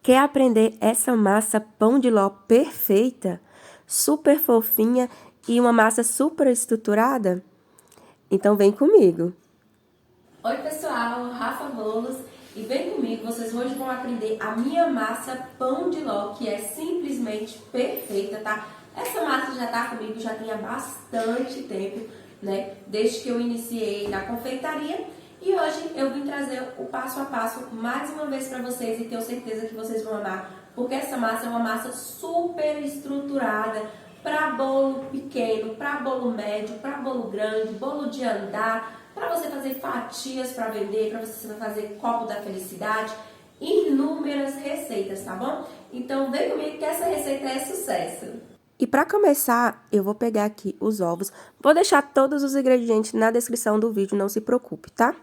Quer aprender essa massa pão de ló perfeita, super fofinha e uma massa super estruturada? Então vem comigo. Oi pessoal, Rafa Bolos e vem comigo, vocês hoje vão aprender a minha massa pão de ló, que é simplesmente perfeita, tá? Essa massa já tá comigo já tem há bastante tempo, né? Desde que eu iniciei na confeitaria e hoje eu vim trazer o passo a passo mais uma vez para vocês e tenho certeza que vocês vão amar, porque essa massa é uma massa super estruturada para bolo pequeno, para bolo médio, para bolo grande, bolo de andar, para você fazer fatias para vender, para você fazer copo da felicidade, inúmeras receitas, tá bom? Então vem comigo que essa receita é sucesso. E para começar, eu vou pegar aqui os ovos. Vou deixar todos os ingredientes na descrição do vídeo, não se preocupe, tá?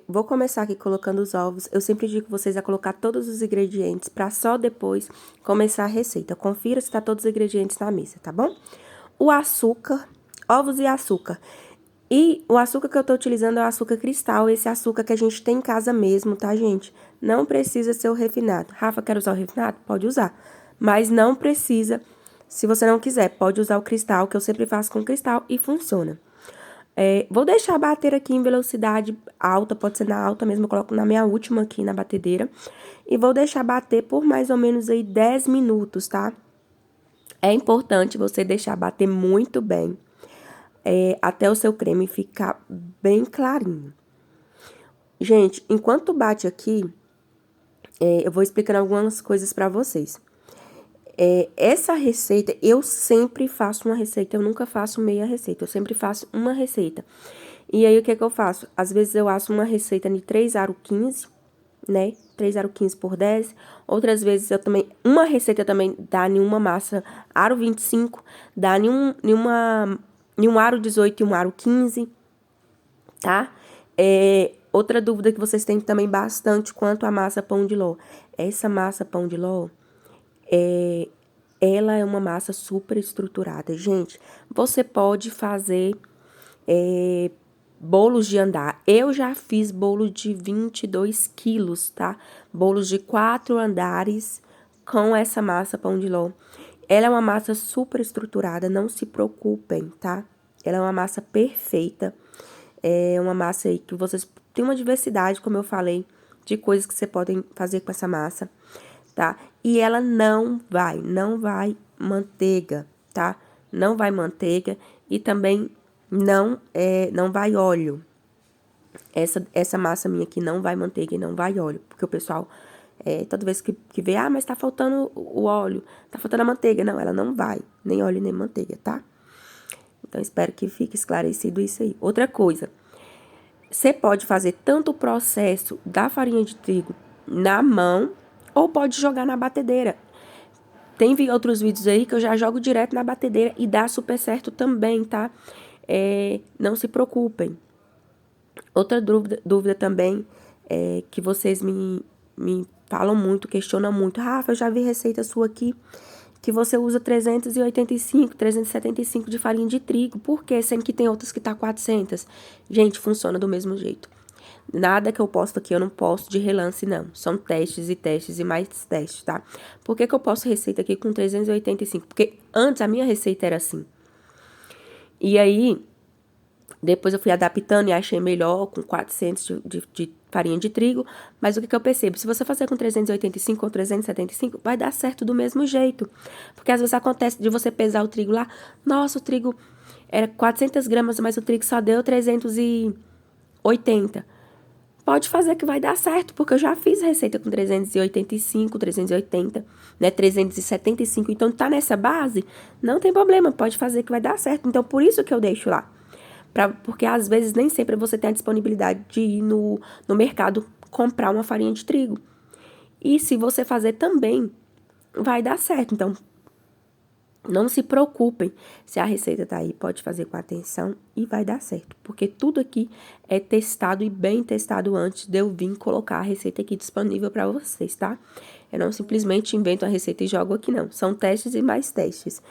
Vou começar aqui colocando os ovos. Eu sempre digo vocês a colocar todos os ingredientes para só depois começar a receita. Confira se tá todos os ingredientes na mesa, tá bom? O açúcar, ovos e açúcar. E o açúcar que eu tô utilizando é o açúcar cristal, esse açúcar que a gente tem em casa mesmo, tá, gente? Não precisa ser o refinado. Rafa, quer usar o refinado? Pode usar. Mas não precisa, se você não quiser, pode usar o cristal, que eu sempre faço com cristal e funciona. Vou deixar bater aqui em velocidade alta, pode ser na alta mesmo, eu coloco na minha última aqui na batedeira. E vou deixar bater por mais ou menos aí 10 minutos, tá? É importante você deixar bater muito bem, até o seu creme ficar bem clarinho. Gente, enquanto bate aqui, eu vou explicando algumas coisas pra vocês. Essa receita, eu sempre faço uma receita, eu nunca faço meia receita, eu sempre faço uma receita. E aí, o que eu faço? Às vezes eu faço uma receita de 3 aro 15, né? 3 aro 15 por 10. Outras vezes eu também, uma receita também dá em uma massa aro 25, dá em um aro 18 e um aro 15, tá? Outra dúvida que vocês têm também bastante quanto à massa pão de ló. Essa massa pão de ló, ela é uma massa super estruturada. Gente, você pode fazer bolos de andar. Eu já fiz bolo de 22 quilos, tá? Bolos de 4 andares com essa massa pão de ló. Ela é uma massa super estruturada, não se preocupem, tá? Ela é uma massa perfeita. É uma massa aí que vocês têm uma diversidade, como eu falei, de coisas que você podem fazer com essa massa, tá? E ela não vai manteiga, tá? Não vai manteiga e também não vai óleo. Essa massa minha aqui não vai manteiga e não vai óleo, porque o pessoal, toda vez que vê, mas tá faltando o óleo, tá faltando a manteiga. Não, ela não vai, nem óleo nem manteiga, tá? Então, espero que fique esclarecido isso aí. Outra coisa, você pode fazer tanto o processo da farinha de trigo na mão, ou pode jogar na batedeira. Tem outros vídeos aí que eu já jogo direto na batedeira e dá super certo também, tá? Não se preocupem. Outra dúvida também é que vocês me falam muito, questionam muito. Rafa, eu já vi receita sua aqui que você usa 385, 375 de farinha de trigo. Por quê? Sendo que tem outras que tá 400. Gente, funciona do mesmo jeito. Nada que eu posto aqui eu não posto de relance, não. São testes e mais testes, tá? Por que eu posto receita aqui com 385? Porque antes a minha receita era assim. E aí, depois eu fui adaptando e achei melhor com 400 de farinha de trigo. Mas o que eu percebo? Se você fazer com 385 ou 375, vai dar certo do mesmo jeito. Porque às vezes acontece de você pesar o trigo lá. Nossa, o trigo era 400 gramas, mas o trigo só deu 380. Pode fazer que vai dar certo, porque eu já fiz receita com 385, 380, né, 375. Então, tá nessa base, não tem problema, pode fazer que vai dar certo. Então, por isso que eu deixo lá. Porque às vezes nem sempre você tem a disponibilidade de ir no mercado comprar uma farinha de trigo. E se você fazer também, vai dar certo. Então, não se preocupem se a receita tá aí, pode fazer com atenção e vai dar certo. Porque tudo aqui é testado e bem testado antes de eu vir colocar a receita aqui disponível para vocês, tá? Eu não simplesmente invento a receita e jogo aqui, não. São testes e mais testes.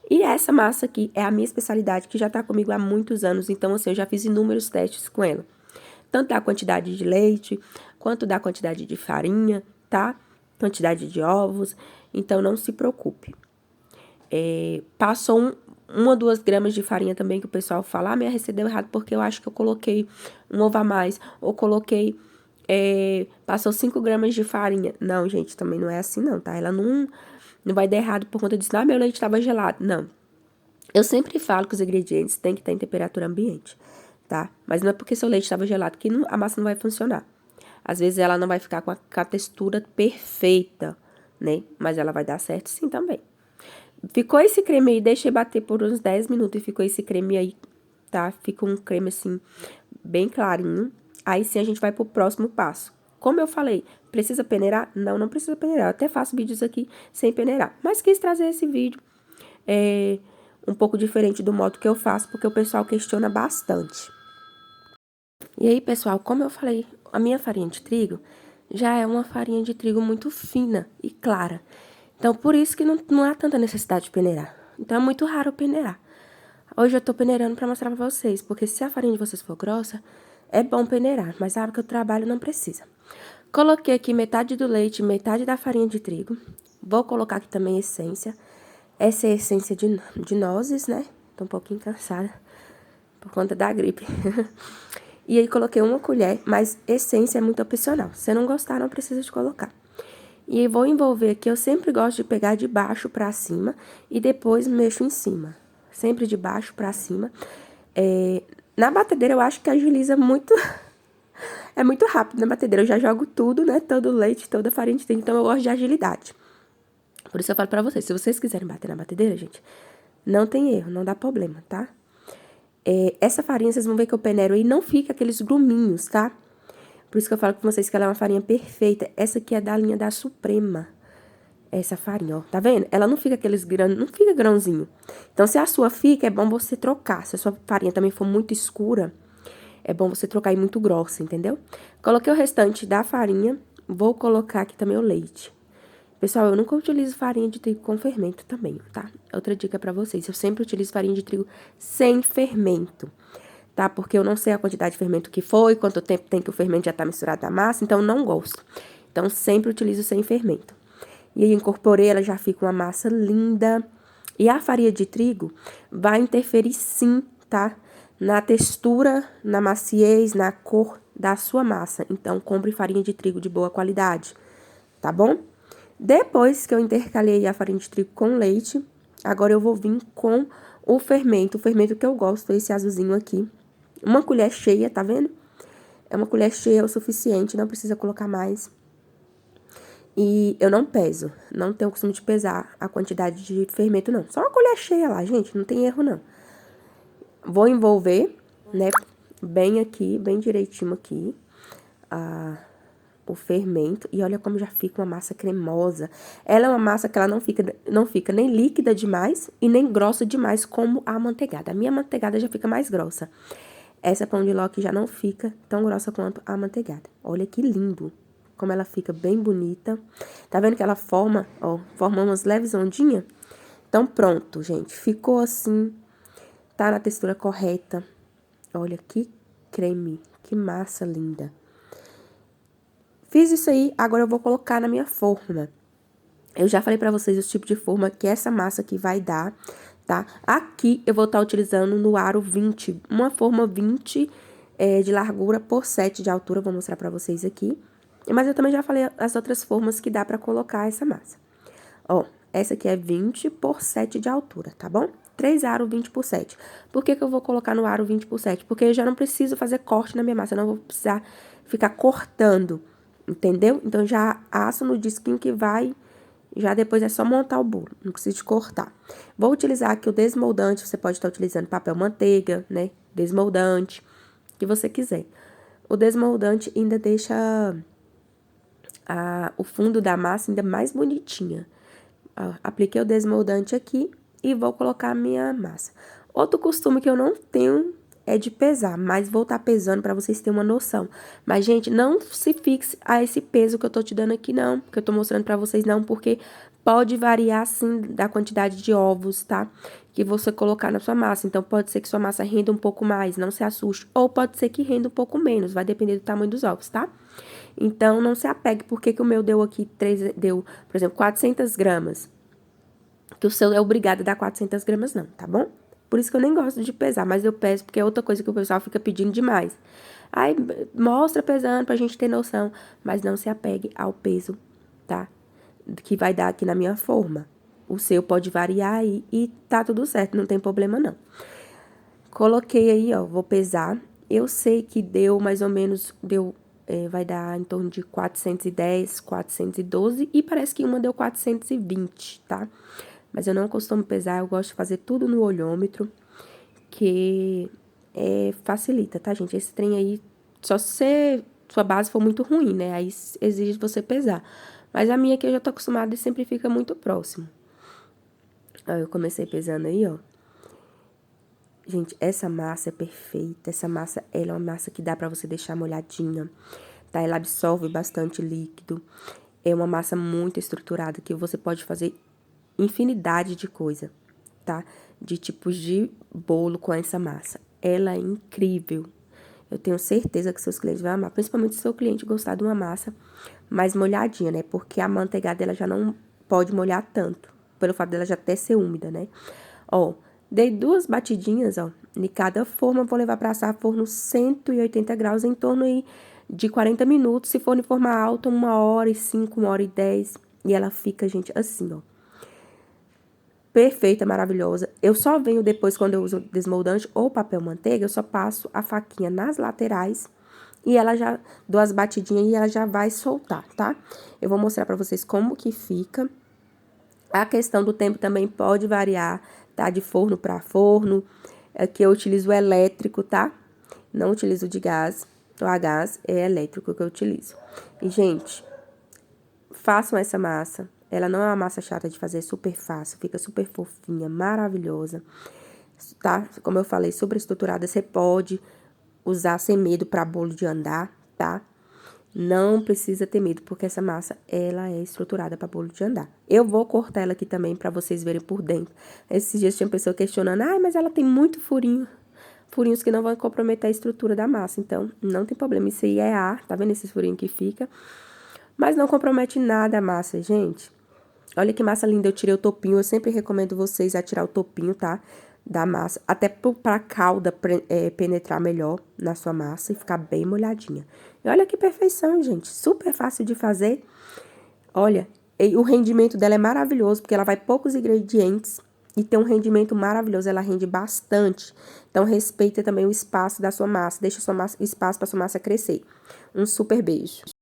E essa massa aqui é a minha especialidade, que já tá comigo há muitos anos. Então, assim, eu já fiz inúmeros testes com ela. Tanto da quantidade de leite, quanto da quantidade de farinha, tá? quantidade de ovos, então não se preocupe. Passou 1 ou 2 gramas de farinha também, que o pessoal fala, minha receita deu errado porque eu acho que eu coloquei um ovo a mais, ou coloquei, passou 5 gramas de farinha. Não, gente, também não é assim não, tá? Ela não vai dar errado por conta disso, meu leite estava gelado. Não. Eu sempre falo que os ingredientes têm que estar em temperatura ambiente, tá? Mas não é porque seu leite estava gelado que a massa não vai funcionar. Às vezes ela não vai ficar com a textura perfeita, né? Mas ela vai dar certo sim também. Ficou esse creme aí, deixei bater por uns 10 minutos e ficou esse creme aí, tá? Fica um creme assim, bem clarinho. Aí sim a gente vai pro próximo passo. Como eu falei, precisa peneirar? Não, não precisa peneirar. Eu até faço vídeos aqui sem peneirar. Mas quis trazer esse vídeo um pouco diferente do modo que eu faço, porque o pessoal questiona bastante. E aí, pessoal, como eu falei, a minha farinha de trigo já é uma farinha de trigo muito fina e clara. Então, por isso que não há tanta necessidade de peneirar. Então, é muito raro peneirar. Hoje eu tô peneirando pra mostrar pra vocês, porque se a farinha de vocês for grossa, é bom peneirar, mas a hora que eu trabalho não precisa. Coloquei aqui metade do leite, metade da farinha de trigo. Vou colocar aqui também essência. Essa é a essência de nozes, né? Tô um pouquinho cansada por conta da gripe. E aí, coloquei 1 colher, mas essência é muito opcional. Se você não gostar, não precisa de colocar. E aí, vou envolver aqui, eu sempre gosto de pegar de baixo pra cima e depois mexo em cima. Sempre de baixo pra cima. Na batedeira, eu acho que agiliza muito... É muito rápido na batedeira, eu já jogo tudo, né? Todo o leite, toda a farinha de trigo, então eu gosto de agilidade. Por isso eu falo pra vocês, se vocês quiserem bater na batedeira, gente, não tem erro, não dá problema, tá? Essa farinha, vocês vão ver que eu peneiro aí, não fica aqueles gruminhos, tá? Por isso que eu falo com vocês que ela é uma farinha perfeita. Essa aqui é da linha da Suprema. Essa farinha, ó, tá vendo? Ela não fica aqueles grãos, não fica grãozinho. Então, se a sua fica, é bom você trocar. Se a sua farinha também for muito escura, é bom você trocar e muito grossa, entendeu? Coloquei o restante da farinha, vou colocar aqui também o leite. Pessoal, eu nunca utilizo farinha de trigo com fermento também, tá? Outra dica pra vocês, eu sempre utilizo farinha de trigo sem fermento, tá? Porque eu não sei a quantidade de fermento que foi, quanto tempo tem que o fermento já tá misturado na massa, então eu não gosto. Então, sempre utilizo sem fermento. E aí, incorporei, ela já fica uma massa linda. E a farinha de trigo vai interferir sim, tá? Na textura, na maciez, na cor da sua massa. Então, compre farinha de trigo de boa qualidade, tá bom? Depois que eu intercalei a farinha de trigo com leite, agora eu vou vir com o fermento que eu gosto, esse azulzinho aqui. 1 colher cheia, tá vendo? É 1 colher cheia o suficiente, não precisa colocar mais. E eu não peso, não tenho o costume de pesar a quantidade de fermento, não. Só 1 colher cheia lá, gente, não tem erro, não. Vou envolver, né, bem aqui, bem direitinho aqui, o fermento. E olha como já fica uma massa cremosa. Ela é uma massa que ela não fica nem líquida demais e nem grossa demais como a amanteigada. A minha amanteigada já fica mais grossa. Essa pão de ló aqui já não fica tão grossa quanto a amanteigada. Olha que lindo, como ela fica bem bonita. Tá vendo que ela forma, ó, forma umas leves ondinhas? Então, pronto, gente. Ficou assim, tá na textura correta. Olha que creme, que massa linda. Fiz isso aí, agora eu vou colocar na minha forma. Eu já falei pra vocês o tipo de forma que essa massa aqui vai dar, tá? Aqui eu vou estar utilizando no aro 20, uma forma 20 de largura por 7 de altura, vou mostrar pra vocês aqui. Mas eu também já falei as outras formas que dá pra colocar essa massa. Ó, essa aqui é 20 por 7 de altura, tá bom? 3 aros 20 por 7. Por que eu vou colocar no aro 20 por 7? Porque eu já não preciso fazer corte na minha massa, eu não vou precisar ficar cortando, entendeu? Então, já asso no disquinho que vai, já depois é só montar o bolo, não precisa de cortar. Vou utilizar aqui o desmoldante, você pode estar utilizando papel manteiga, né? Desmoldante, que você quiser. O desmoldante ainda deixa o fundo da massa ainda mais bonitinha. Apliquei o desmoldante aqui e vou colocar a minha massa. Outro costume que eu não tenho é de pesar, mas vou estar pesando pra vocês terem uma noção. Mas, gente, não se fixe a esse peso que eu tô te dando aqui, não. Que eu tô mostrando pra vocês, não, porque pode variar, sim, da quantidade de ovos, tá? Que você colocar na sua massa. Então, pode ser que sua massa renda um pouco mais, não se assuste. Ou pode ser que renda um pouco menos, vai depender do tamanho dos ovos, tá? Então, não se apegue, porque que o meu deu aqui, deu, por exemplo, 400 gramas. Que o seu é obrigado a dar 400 gramas, não, tá bom? Por isso que eu nem gosto de pesar, mas eu peso porque é outra coisa que o pessoal fica pedindo demais. Aí, mostra pesando pra gente ter noção, mas não se apegue ao peso, tá? Que vai dar aqui na minha forma. O seu pode variar aí e tá tudo certo, não tem problema não. Coloquei aí, ó, vou pesar. Eu sei que deu mais ou menos, vai dar em torno de 410, 412 e parece que uma deu 420, tá? Mas eu não costumo pesar, eu gosto de fazer tudo no olhômetro, que facilita, tá, gente? Esse trem aí, só se sua base for muito ruim, né? Aí exige você pesar. Mas a minha aqui eu já tô acostumada e sempre fica muito próximo. Aí eu comecei pesando aí, ó. Gente, essa massa é perfeita. Essa massa, ela é uma massa que dá pra você deixar molhadinha, tá? Ela absorve bastante líquido. É uma massa muito estruturada que você pode fazer infinidade de coisa, tá? De tipos de bolo com essa massa. Ela é incrível. Eu tenho certeza que seus clientes vão amar, principalmente se seu cliente gostar de uma massa mais molhadinha, né? Porque a manteigada ela já não pode molhar tanto, pelo fato dela já até ser úmida, né? Ó, dei 2 batidinhas, ó, de cada forma, vou levar para assar forno 180 graus, em torno aí de 40 minutos. Se for em forma alta, 1h05, 1h10. E ela fica, gente, assim, ó. Perfeita, maravilhosa. Eu só venho depois, quando eu uso desmoldante ou papel manteiga, eu só passo a faquinha nas laterais e ela já dou as batidinhas e ela já vai soltar, tá? Eu vou mostrar pra vocês como que fica. A questão do tempo também pode variar, tá? De forno pra forno. Aqui eu utilizo o elétrico, tá? Não utilizo de gás. Ou a gás é elétrico que eu utilizo. E, gente, façam essa massa. Ela não é uma massa chata de fazer, é super fácil, fica super fofinha, maravilhosa, tá? Como eu falei, super estruturada, você pode usar sem medo para bolo de andar, tá? Não precisa ter medo, porque essa massa, ela é estruturada para bolo de andar. Eu vou cortar ela aqui também para vocês verem por dentro. Esses dias tinha pessoa questionando, mas ela tem muito furinho. Furinhos que não vão comprometer a estrutura da massa, então não tem problema. Isso aí é ar, tá vendo esses furinhos que fica? Mas não compromete nada a massa, gente. Olha que massa linda, eu tirei o topinho. Eu sempre recomendo vocês a tirar o topinho, tá? Da massa, até pra calda penetrar melhor na sua massa e ficar bem molhadinha. E olha que perfeição, gente. Super fácil de fazer. Olha, e o rendimento dela é maravilhoso, porque ela vai poucos ingredientes e tem um rendimento maravilhoso. Ela rende bastante. Então, respeita também o espaço da sua massa. Deixa espaço pra sua massa crescer. Um super beijo.